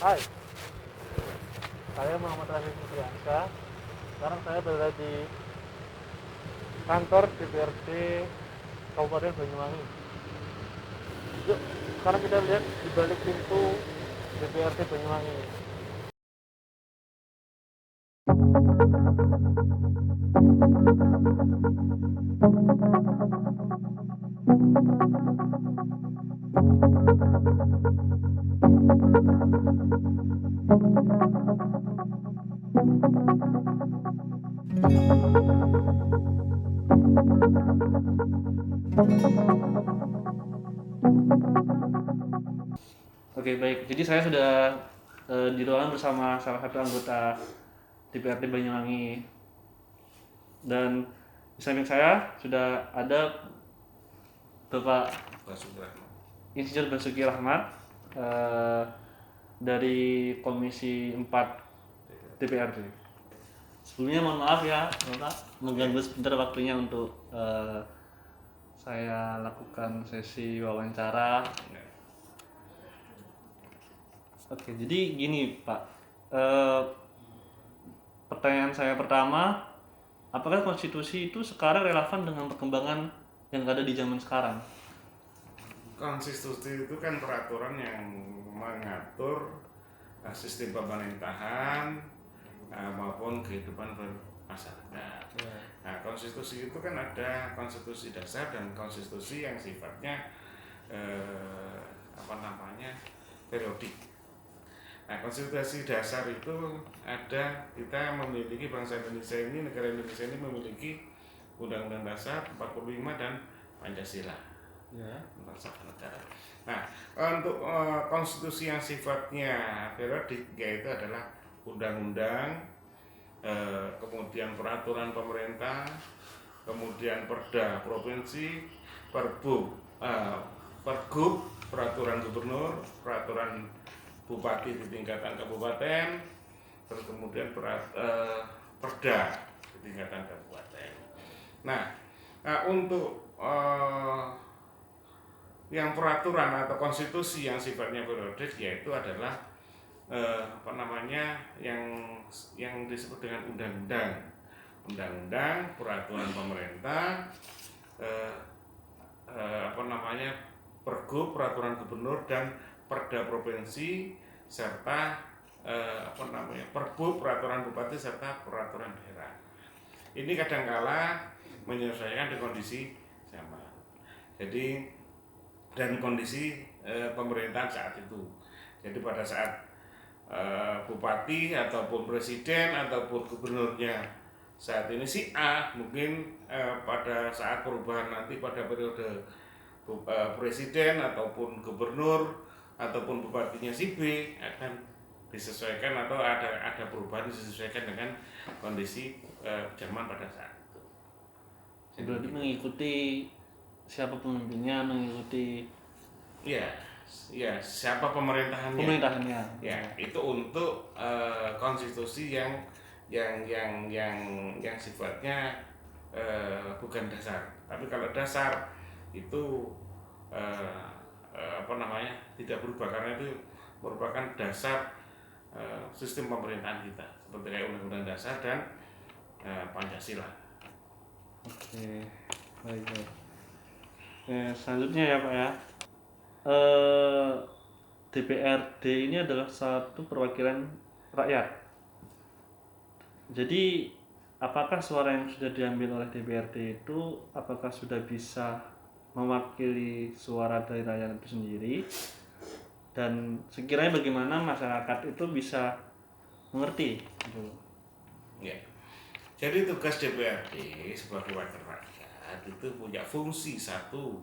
Hai, saya Muhammad Rafi Fitriansyah. Sekarang saya berada di kantor DPRD Kabupaten Banyuwangi. Yuk, sekarang kita lihat di balik pintu DPRD Banyuwangi. Oke, baik. Jadi saya sudah di ruangan bersama salah satu anggota DPRD Banyuwangi, dan di samping saya sudah ada Bapak Insinyur Basuki Rahmat dari Komisi 4 DPRD. Sebelumnya mohon maaf ya, Bapak, mengganggu sebentar waktunya untuk saya lakukan sesi wawancara. Oke, jadi gini Pak, pertanyaan saya pertama, apakah konstitusi itu sekarang relevan dengan perkembangan yang ada di zaman sekarang? Konstitusi itu kan peraturan yang mengatur sistem pemerintahan maupun kehidupan bermasyarakat. Nah, konstitusi itu kan ada konstitusi dasar dan konstitusi yang sifatnya periodik. Nah, konstitusi dasar itu ada, kita memiliki bangsa Indonesia ini, negara Indonesia ini memiliki Undang-Undang Dasar 45 dan Pancasila. Bangsa negara. Nah, untuk konstitusi yang sifatnya periodik, yaitu adalah undang-undang, kemudian peraturan pemerintah, kemudian perda provinsi, pergub, peraturan gubernur, peraturan bupati di tingkatan kabupaten, terus kemudian perda di tingkatan kabupaten. Nah, untuk yang peraturan atau konstitusi yang sifatnya periodik, yaitu adalah yang disebut dengan undang-undang, peraturan pemerintah, pergub, peraturan gubernur dan perda provinsi, serta pergub, peraturan bupati serta peraturan daerah. Ini kadangkala menyesuaikan dengan kondisi zaman. Jadi dan kondisi pemerintahan saat itu. Jadi pada saat bupati ataupun presiden ataupun gubernurnya saat ini si A, mungkin pada saat perubahan nanti pada periode presiden ataupun gubernur ataupun bupatinya si B akan disesuaikan atau ada perubahan disesuaikan dengan kondisi zaman pada saat itu. Berarti mengikuti siapa pemimpinnya, mengikuti siapa pemerintahannya. Ya, itu untuk konstitusi yang sifatnya bukan dasar. Tapi kalau dasar itu tidak berubah, karena itu merupakan dasar sistem pemerintahan kita, seperti kayak Undang-Undang Dasar dan Pancasila. Oke, baik. Selanjutnya ya Pak ya, DPRD ini adalah satu perwakilan rakyat. Jadi apakah suara yang sudah diambil oleh DPRD itu apakah sudah bisa mewakili suara dari rakyat itu sendiri, dan sekiranya bagaimana masyarakat itu bisa mengerti gitu. Ya. Jadi tugas DPRD sebagai wakil rakyat itu punya fungsi satu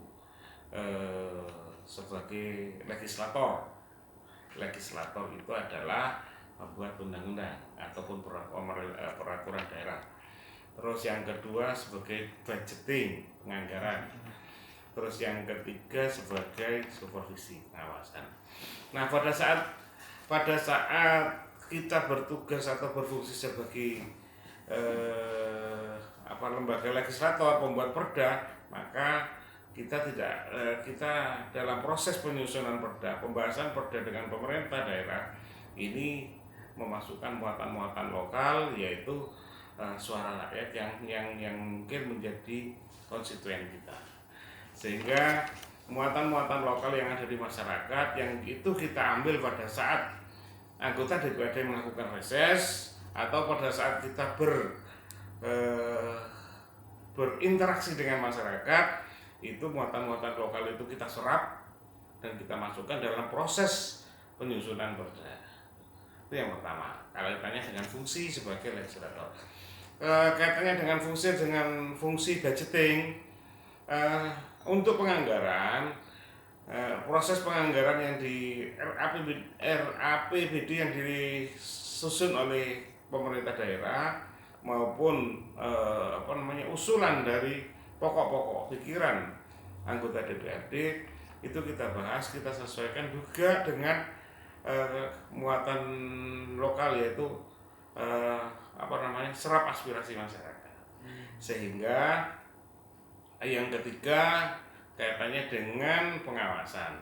sebagai legislator. Legislator itu adalah membuat undang-undang ataupun peraturan daerah. Terus yang kedua sebagai budgeting, penganggaran. Terus yang ketiga sebagai supervisi, pengawasan. Nah, pada saat kita bertugas atau berfungsi sebagai lembaga legislator, pembuat perda, maka kita dalam proses penyusunan perda, pembahasan perda dengan pemerintah daerah ini memasukkan muatan-muatan lokal, yaitu suara rakyat yang mungkin menjadi konstituen kita, sehingga muatan-muatan lokal yang ada di masyarakat yang itu kita ambil pada saat anggota DPRD melakukan reses atau pada saat kita berinteraksi dengan masyarakat, itu muatan-muatan lokal itu kita serap dan kita masukkan dalam proses penyusunan perda. Itu yang pertama. Kalau ditanya dengan fungsi sebagai legislator, kaitannya dengan fungsi budgeting, untuk penganggaran, proses penganggaran yang di RAPBD yang disusun oleh pemerintah daerah maupun usulan dari pokok-pokok pikiran anggota DPRD itu kita bahas, kita sesuaikan juga dengan muatan lokal, yaitu serap aspirasi masyarakat. Sehingga yang ketiga kaitannya dengan pengawasan.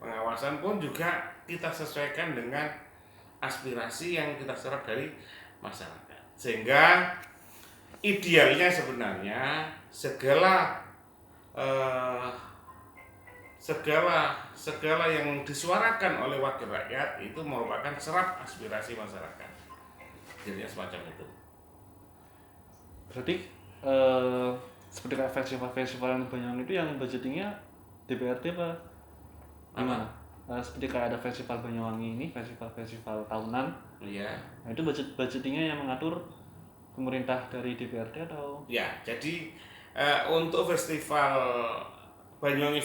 Pengawasan pun juga kita sesuaikan dengan aspirasi yang kita serap dari masyarakat. Sehingga idealnya sebenarnya segala yang disuarakan oleh wakil rakyat itu merupakan serap aspirasi masyarakat. Jadi semacam itu. Berarti seperti kayak festival-festival yang banyak itu yang budgetingnya DPRD apa gimana? Seperti kayak ada festival Banyuwangi ini, festival tahunan. Iya. Nah, itu budgetingnya yang mengatur pemerintah dari DPRD atau? Ya, jadi untuk festival Banyuwangi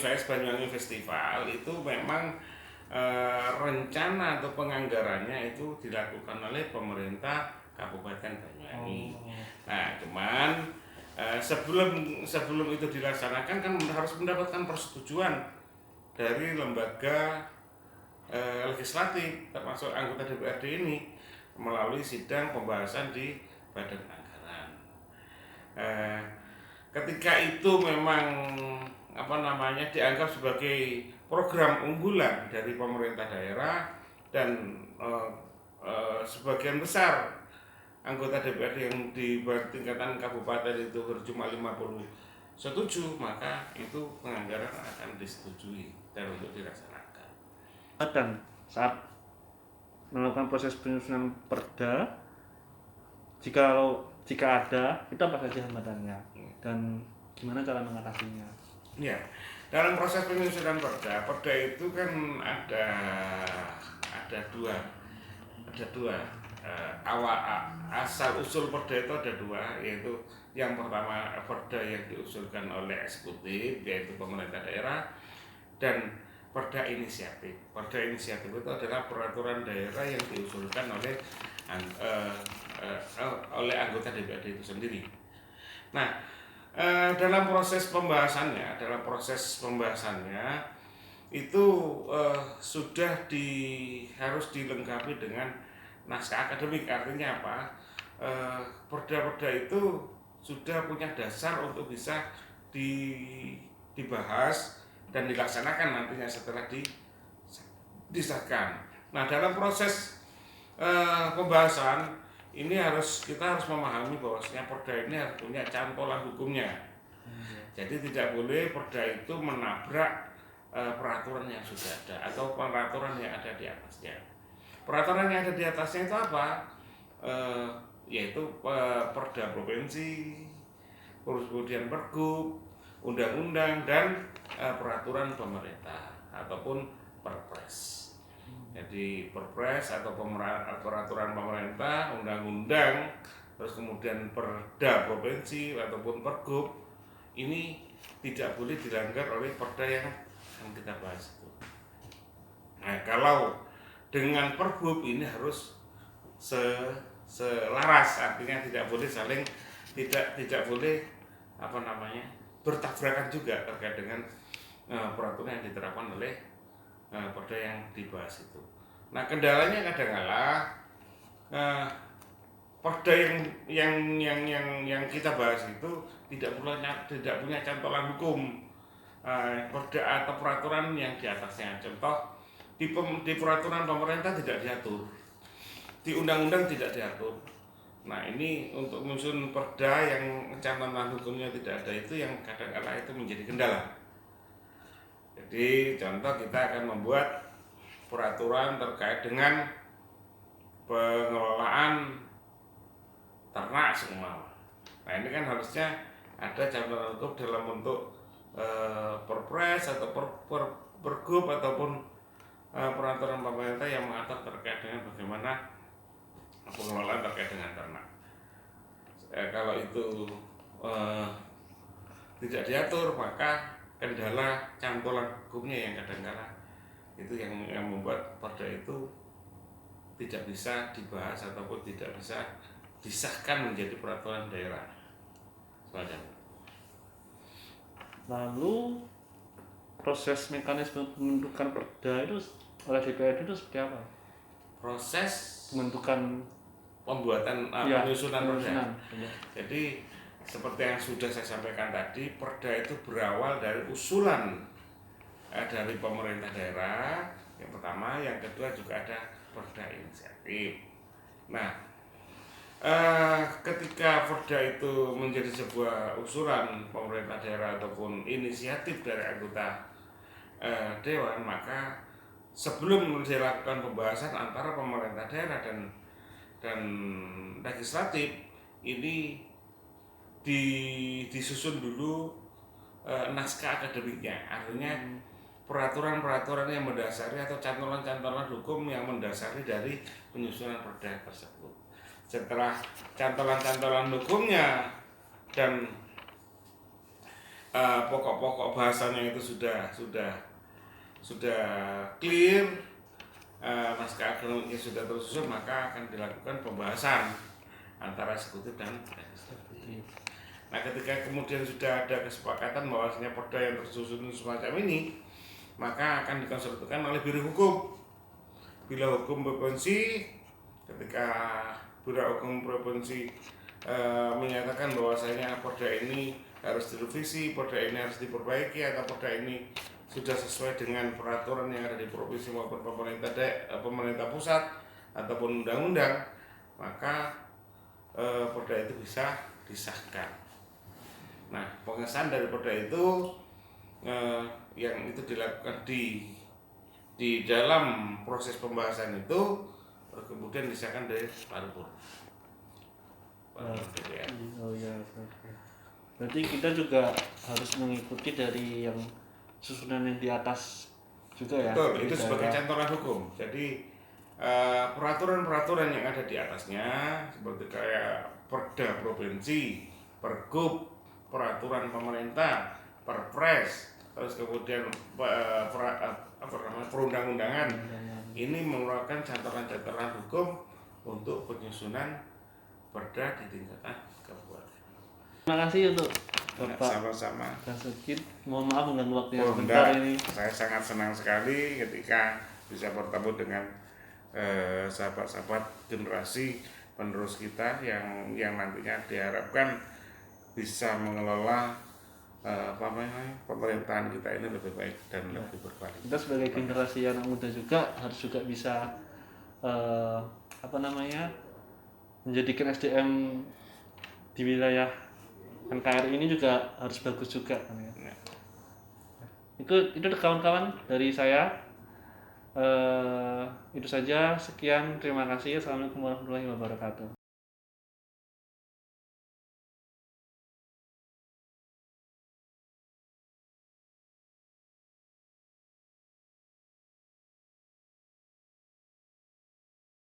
Festival itu memang rencana atau penganggarannya itu dilakukan oleh pemerintah Kabupaten Banyuwangi. Nah, cuman sebelum itu dilaksanakan kan harus mendapatkan persetujuan dari lembaga legislatif, termasuk anggota DPRD ini, melalui sidang pembahasan di Badan Anggaran. Ketika itu memang dianggap sebagai program unggulan dari pemerintah daerah dan sebagian besar anggota DPRD yang di tingkatan kabupaten itu berjumlah 50 setuju, maka itu penganggaran akan disetujui dan untuk dilaksanakan. Dan saat melakukan proses penyusunan perda, jika ada, itu apa saja hambatannya dan gimana cara mengatasinya? Ya, dalam proses penyusunan perda itu kan ada dua asal usul perda itu ada dua, yaitu yang pertama perda yang diusulkan oleh eksekutif, yaitu pemerintah daerah, dan perda inisiatif. Perda inisiatif itu adalah peraturan daerah yang diusulkan oleh anggota DPRD itu sendiri. Nah, dalam proses pembahasannya itu sudah harus dilengkapi dengan naskah akademik. Artinya apa? Perda-perda itu sudah punya dasar untuk bisa dibahas dan dilaksanakan nantinya setelah disahkan. Nah, dalam proses pembahasan ini kita harus memahami bahwasanya perda ini harus punya cantolan hukumnya. Jadi tidak boleh perda itu menabrak peraturan yang sudah ada atau peraturan yang ada di atasnya. Peraturan yang ada di atasnya itu apa? Yaitu perda provinsi, kemudian pergub, undang-undang, dan peraturan pemerintah ataupun perpres. Jadi perpres atau peraturan pemerintah, undang-undang, terus kemudian perda provinsi ataupun pergub, ini tidak boleh dilanggar oleh perda yang kita bahas itu. Nah, kalau dengan pergub ini harus selaras, artinya tidak boleh bertabrakan juga terkait dengan peraturan yang diterapkan oleh perda yang dibahas itu. Nah, kendalanya kadang-kala perda yang kita bahas itu tidak punya cantolan hukum, perda atau peraturan yang di atasnya. Contoh di peraturan pemerintah tidak diatur di undang-undang tidak diatur. Nah ini untuk menyusun perda yang catatan hukumnya tidak ada itu yang kadang-kala itu menjadi kendala. Jadi contoh kita akan membuat peraturan terkait dengan pengelolaan ternak semua. Nah ini kan harusnya ada catatan hukum dalam bentuk perpres atau pergub ataupun peraturan pemerintah yang mengatur terkait dengan bagaimana pengelolaan terkait dengan ternak. Kalau itu tidak diatur, maka kendala cantolan hukumnya yang kadang-kala itu yang membuat perda itu tidak bisa dibahas ataupun tidak bisa disahkan menjadi peraturan daerah. Semacam. Lalu proses mekanisme pembentukan perda itu oleh DPRD itu seperti apa? Proses Pembentukan pembuatan ya, penyusunan perda. Ya. Jadi seperti yang sudah saya sampaikan tadi, perda itu berawal dari usulan dari pemerintah daerah yang pertama, yang kedua juga ada perda inisiatif. Nah, ketika perda itu menjadi sebuah usulan pemerintah daerah ataupun inisiatif dari anggota dewan, maka sebelum dilakukan pembahasan antara pemerintah daerah dan legislatif ini disusun dulu naskah akademiknya, artinya peraturan-peraturan yang mendasari atau cantolan-cantolan hukum yang mendasari dari penyusunan perda tersebut. Setelah cantolan-cantolan hukumnya dan pokok-pokok bahasanya itu sudah clear, naskah akademiknya sudah tersusun, maka akan dilakukan pembahasan antara eksekutif dan legislatif. Nah, ketika kemudian sudah ada kesepakatan bahwasanya perda yang tersusun semacam ini, maka akan dikonsultasikan oleh Biro Hukum. Bila Hukum Provinsi, ketika Biro Hukum Provinsi menyatakan bahwasanya perda ini harus direvisi, perda ini harus diperbaiki, atau perda ini sudah sesuai dengan peraturan yang ada di provinsi maupun pemerintah pusat ataupun undang-undang, maka perda itu bisa disahkan. Nah, pengesahan dari perda itu yang itu dilakukan di dalam proses pembahasan itu kemudian disahkan dari paripurna. Oh ya, berarti kita juga harus mengikuti dari yang susunan yang di atas juga ya. Betul, itu sebagai cantolan hukum. Jadi peraturan-peraturan yang ada di atasnya seperti kayak perda provinsi, pergub, peraturan pemerintah, perpres, terus kemudian perundang-undangan, ini merupakan cantolan-cantolan hukum untuk penyusunan perda di tingkatan kabupaten. Terima kasih untuk Bapak Sama-sama. Kasukit. Mohon maaf mengganggu waktunya sebentar ini. Saya sangat senang sekali ketika bisa bertemu dengan sahabat-sahabat generasi penerus kita yang nantinya diharapkan bisa mengelola pemerintahan kita ini lebih baik dan lebih berkualitas. Kita sebagai generasi anak muda juga harus juga bisa menjadikan SDM di wilayah NKRI ini juga harus bagus juga kan ya. Itu kawan-kawan dari saya. Itu saja, sekian, terima kasih. Assalamualaikum warahmatullahi wabarakatuh.